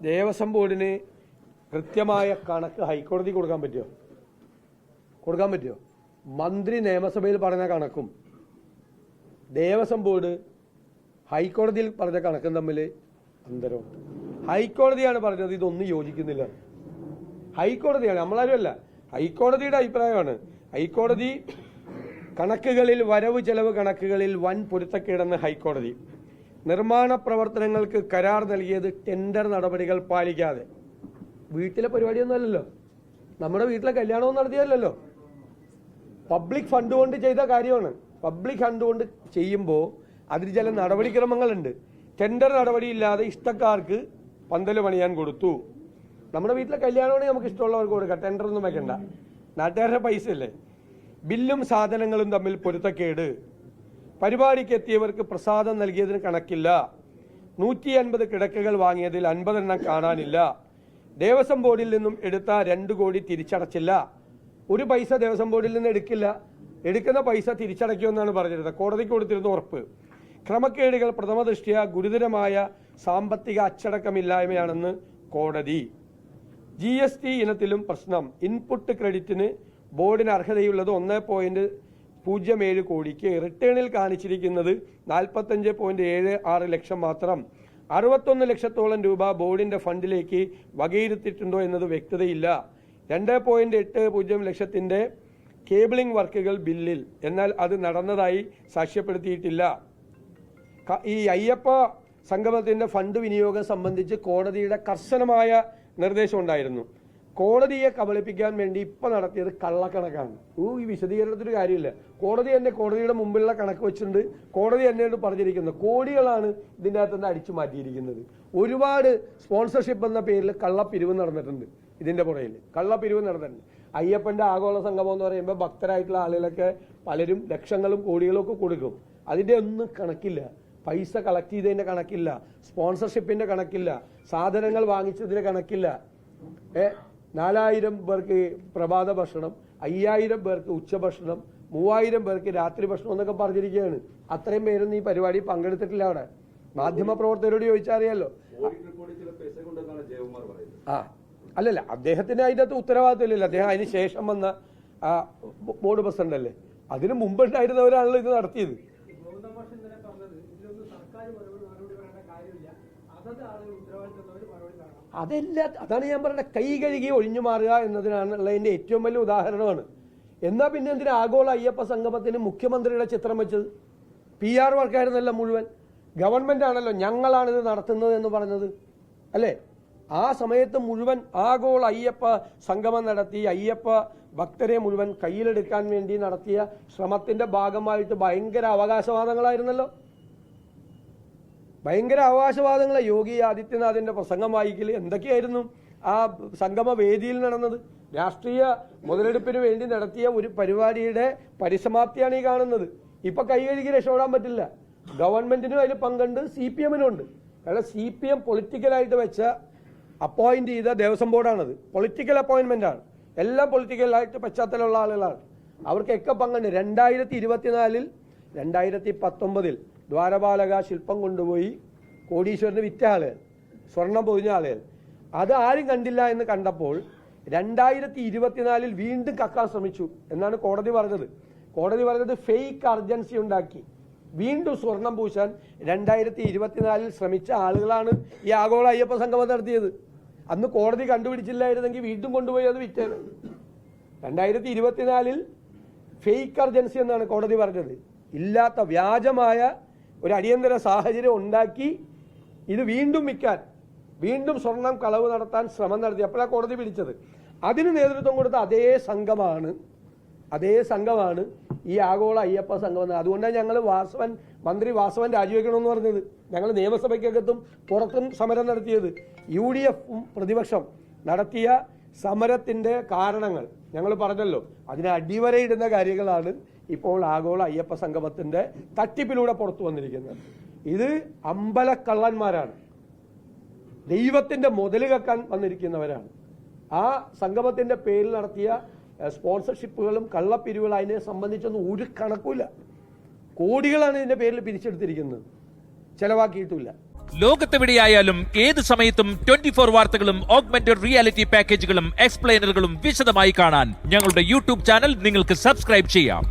ദേവസ്വം ബോർഡിന് കൃത്യമായ കണക്ക് ഹൈക്കോടതി കൊടുക്കാൻ പറ്റുമോ? മന്ത്രി നിയമസഭയിൽ പറഞ്ഞ കണക്കും ദേവസ്വം ബോർഡ് ഹൈക്കോടതിയിൽ പറഞ്ഞ കണക്കും തമ്മിൽ അന്തരമുണ്ട്. ഹൈക്കോടതിയാണ് പറഞ്ഞത് ഇതൊന്നും യോജിക്കുന്നില്ല. ഹൈക്കോടതിയാണ്, നമ്മളാരുമല്ല, ഹൈക്കോടതിയുടെ അഭിപ്രായമാണ്. ഹൈക്കോടതി കണക്കുകളിൽ, വരവ് ചെലവ് കണക്കുകളിൽ വൻ പൊരുത്തക്കേടെന്ന് ഹൈക്കോടതി. നിർമ്മാണ പ്രവർത്തനങ്ങൾക്ക് കരാർ നൽകിയത് ടെൻഡർ നടപടികൾ പാലിക്കാതെ. വീട്ടിലെ പരിപാടിയൊന്നും അല്ലല്ലോ, നമ്മുടെ വീട്ടിലെ കല്യാണവും നടത്തിയല്ലോ, പബ്ലിക് ഫണ്ട് കൊണ്ട് ചെയ്ത കാര്യമാണ്. പബ്ലിക് ഫണ്ട് കൊണ്ട് ചെയ്യുമ്പോൾ അതിന് ചില നടപടിക്രമങ്ങളുണ്ട്. ടെൻഡർ നടപടിയില്ലാതെ ഇഷ്ടക്കാർക്ക് പന്തൽ പണിയാൻ കൊടുത്തു. നമ്മുടെ വീട്ടിലെ കല്യാണമാണെങ്കിൽ നമുക്ക് ഇഷ്ടമുള്ളവർക്ക് കൊടുക്കാം, ടെൻഡർ ഒന്നും വെക്കണ്ട, നാട്ടുകാരുടെ പൈസ അല്ലേ. ബില്ലും സാധനങ്ങളും തമ്മിൽ പൊരുത്തക്കേട്. പരിപാടിക്ക് എത്തിയവർക്ക് പ്രസാദം നൽകിയതിന് കണക്കില്ല. 150 കിടക്കകൾ വാങ്ങിയതിൽ 50 എണ്ണം കാണാനില്ല. ദേവസ്വം ബോർഡിൽ നിന്നും എടുത്ത 2 കോടി തിരിച്ചടച്ചില്ല. ഒരു പൈസ ദേവസ്വം ബോർഡിൽ നിന്ന് എടുക്കില്ല, എടുക്കുന്ന പൈസ തിരിച്ചടയ്ക്കുമെന്നാണ് പറഞ്ഞിരുന്നത്. കോടതിക്ക് കൊടുത്തിരുന്ന ഉറപ്പ്. ക്രമക്കേടുകൾ പ്രഥമ ദൃഷ്ട്യാ ഗുരുതരമായ സാമ്പത്തിക അച്ചടക്കമില്ലായ്മയാണെന്ന് കോടതി. GST ഇനത്തിലും പ്രശ്നം. ഇൻപുട്ട് ക്രെഡിറ്റിന് ബോർഡിന് അർഹതയുള്ളത് 1.07 കോടിക്ക്. റിട്ടേണിൽ കാണിച്ചിരിക്കുന്നത് 45.76 ലക്ഷം മാത്രം. 61 ലക്ഷത്തോളം രൂപ ബോർഡിന്റെ ഫണ്ടിലേക്ക് വകയിരുത്തിയിട്ടുണ്ടോ എന്നത് വ്യക്തതയില്ല. 2.80 ലക്ഷത്തിന്റെ കേബിളിംഗ് വർക്കുകൾ ബില്ലിൽ, എന്നാൽ അത് നടന്നതായി സാക്ഷ്യപ്പെടുത്തിയിട്ടില്ല. ഈ അയ്യപ്പ സംഗമത്തിന്റെ ഫണ്ട് വിനിയോഗം സംബന്ധിച്ച് കോടതിയുടെ കർശനമായ നിർദ്ദേശം ഉണ്ടായിരുന്നു. കോടതിയെ കബളിപ്പിക്കാൻ വേണ്ടി ഇപ്പൊ നടത്തിയത് കള്ളക്കണക്കാണ്. ഈ വിശദീകരണത്തിന് കാര്യമില്ല. കോടതി തന്നെ കോടതിയുടെ മുമ്പിലുള്ള കണക്ക് വെച്ചിട്ടുണ്ട്. കോടതി തന്നെയാണ് പറഞ്ഞിരിക്കുന്നത് കോടികളാണ് ഇതിൻ്റെ അകത്തുനിന്ന് അടിച്ചു മാറ്റിയിരിക്കുന്നത്. ഒരുപാട് സ്പോൺസർഷിപ്പ് എന്ന പേരിൽ കള്ളപ്പിരിവ് നടന്നിട്ടുണ്ട്. ഇതിന്റെ പുറയിൽ കള്ളപ്പിരിവ് നടന്നിട്ടുണ്ട്. അയ്യപ്പന്റെ ആഗോള സംഗമം എന്ന് പറയുമ്പോൾ ഭക്തരായിട്ടുള്ള ആളുകളൊക്കെ പലരും ലക്ഷങ്ങളും കോടികളും ഒക്കെ കൊടുക്കും. അതിന്റെ ഒന്നും കണക്കില്ല. പൈസ കളക്ട് ചെയ്തതിന്റെ കണക്കില്ല, സ്പോൺസർഷിപ്പിന്റെ കണക്കില്ല, സാധനങ്ങൾ വാങ്ങിച്ചതിന്റെ കണക്കില്ല. 4000 പേർക്ക് പ്രഭാത ഭക്ഷണം, 5000 പേർക്ക് ഉച്ചഭക്ഷണം, 3000 പേർക്ക് രാത്രി ഭക്ഷണം എന്നൊക്കെ പറഞ്ഞിരിക്കുകയാണ്. അത്രയും പേരൊന്നും ഈ പരിപാടി പങ്കെടുത്തിട്ടില്ല. അവിടെ മാധ്യമ പ്രവർത്തകരോട് ചോദിച്ചാൽ അറിയാലോ. അല്ലല്ല, അദ്ദേഹത്തിന് അതിൻ്റെ അകത്ത് ഉത്തരവാദിത്തമില്ലല്ലോ. അദ്ദേഹം അതിന് ശേഷം വന്ന ബോർഡ് പ്രസിഡന്റ് അല്ലേ. അതിന് മുമ്പുണ്ടായിരുന്നവരാണല്ലോ ഇത് നടത്തിയത്. അതാണ് ഞാൻ പറയുന്നത്. കൈ കഴുകി ഒഴിഞ്ഞു മാറുക എന്നതിനാണുള്ളതിന്റെ ഏറ്റവും വലിയ ഉദാഹരണമാണ്. എന്നാ പിന്നെ എന്തിനാ ആഗോള അയ്യപ്പ സംഗമത്തിന് മുഖ്യമന്ത്രിയുടെ ചിത്രം വെച്ചത്? PR വർക്കായിരുന്നല്ല മുഴുവൻ. ഗവൺമെന്റ് ആണല്ലോ ഞങ്ങളാണിത് നടത്തുന്നത് എന്ന് പറഞ്ഞത് അല്ലേ. ആ സമയത്ത് മുഴുവൻ ആഗോള അയ്യപ്പ സംഗമം നടത്തി അയ്യപ്പ ഭക്തരെ മുഴുവൻ കയ്യിലെടുക്കാൻ വേണ്ടി നടത്തിയ ശ്രമത്തിന്റെ ഭാഗമായിട്ട് ഭയങ്കര അവകാശവാദങ്ങളായിരുന്നല്ലോ. ഭയങ്കര അവകാശവാദങ്ങളെ യോഗി ആദിത്യനാഥിന്റെ പ്രസംഗം വായിക്കൽ എന്തൊക്കെയായിരുന്നു ആ സംഗമ വേദിയിൽ നടന്നത്. രാഷ്ട്രീയ മുതലെടുപ്പിന് വേണ്ടി നടത്തിയ ഒരു പരിപാടിയുടെ പരിസമാപ്തിയാണ് ഈ കാണുന്നത്. ഇപ്പൊ കൈകഴുകി രക്ഷപ്പെടാൻ പറ്റില്ല. ഗവൺമെന്റിനും അതിൽ പങ്കുണ്ട്, CPM-നും ഉണ്ട്. കാരണം CPM പൊളിറ്റിക്കലായിട്ട് വെച്ച അപ്പോയിന്റ് ചെയ്ത ദേവസ്വം ബോർഡാണത്. പൊളിറ്റിക്കൽ അപ്പോയിന്റ്മെന്റ് ആണ്. എല്ലാം പൊളിറ്റിക്കലായിട്ട് പശ്ചാത്തലമുള്ള ആളുകളാണ്. അവർക്കൊക്കെ പങ്കുണ്ട്. 2024-ൽ 2019-ൽ ദ്വാരപാലക ശില്പം കൊണ്ടുപോയി കോടീശ്വരന് വിറ്റ ആളുകൾ, സ്വർണം പൊതിഞ്ഞ ആളുകൾ, അത് ആരും കണ്ടില്ല എന്ന് കണ്ടപ്പോൾ 2024-ൽ വീണ്ടും കക്കാൻ ശ്രമിച്ചു എന്നാണ് കോടതി പറഞ്ഞത്. കോടതി പറഞ്ഞത് ഫേക്ക് അർജൻസി ഉണ്ടാക്കി വീണ്ടും സ്വർണം പൂശാൻ 2024-ൽ ശ്രമിച്ച ആളുകളാണ് ഈ ആഗോള അയ്യപ്പ സംഗമം നടത്തിയത്. അന്ന് കോടതി കണ്ടുപിടിച്ചില്ലായിരുന്നെങ്കിൽ വീണ്ടും കൊണ്ടുപോയി അത് വിറ്റേന്. 2024-ൽ ഫേക്ക് അർജൻസി എന്നാണ് കോടതി പറഞ്ഞത്. ഇല്ലാത്ത വ്യാജമായ ഒരു അടിയന്തര സാഹചര്യം ഉണ്ടാക്കി ഇത് വീണ്ടും വിൽക്കാൻ, വീണ്ടും സ്വർണം കളവ് നടത്താൻ ശ്രമം നടത്തി. അപ്പോഴാണ് കോടതി പിടിച്ചത്. അതിന് നേതൃത്വം കൊടുത്ത അതേ സംഘമാണ് ഈ ആഗോള അയ്യപ്പ സംഗമം. അതുകൊണ്ടാണ് ഞങ്ങൾ മന്ത്രി വാസവൻ രാജിവെക്കണമെന്ന് പറഞ്ഞത്. ഞങ്ങൾ നിയമസഭയ്ക്കകത്തും പുറത്തും സമരം നടത്തിയത്. UDF-ഉം പ്രതിപക്ഷം നടത്തിയ സമരത്തിന്റെ കാരണങ്ങൾ ഞങ്ങൾ പറഞ്ഞല്ലോ. അതിനെ അടിവരയിടുന്ന കാര്യങ്ങളാണ് ഇപ്പോൾ ആഗോള അയ്യപ്പ സംഗമത്തിന്റെ തട്ടിപ്പിലൂടെ പുറത്തു വന്നിരിക്കുന്നത്. ഇത് അമ്പലക്കള്ളന്മാരാണ്, ദൈവത്തിന്റെ മുതൽ കക്കാൻ വന്നിരിക്കുന്നവരാണ്. ആ സംഗമത്തിന്റെ പേരിൽ നടത്തിയ സ്പോൺസർഷിപ്പുകളും കള്ളപ്പിരിവുകളും അതിനെ സംബന്ധിച്ചൊന്നും ഒരു കണക്കുമില്ല. കോടികളാണ് ഇതിന്റെ പേരിൽ പിരിച്ചെടുത്തിരിക്കുന്നത്, ചെലവാക്കിയിട്ടുമില്ല. ലോകത്തെവിടെയായാലും ഏത് സമയത്തും 24 വാർത്തകളും ഓഗ്മെന്റഡ് റിയാലിറ്റി പാക്കേജുകളും എക്സ്പ്ലെയിനറുകളും വിശദമായി കാണാൻ ഞങ്ങളുടെ യൂട്യൂബ് ചാനൽ നിങ്ങൾക്ക് സബ്സ്ക്രൈബ് ചെയ്യാം.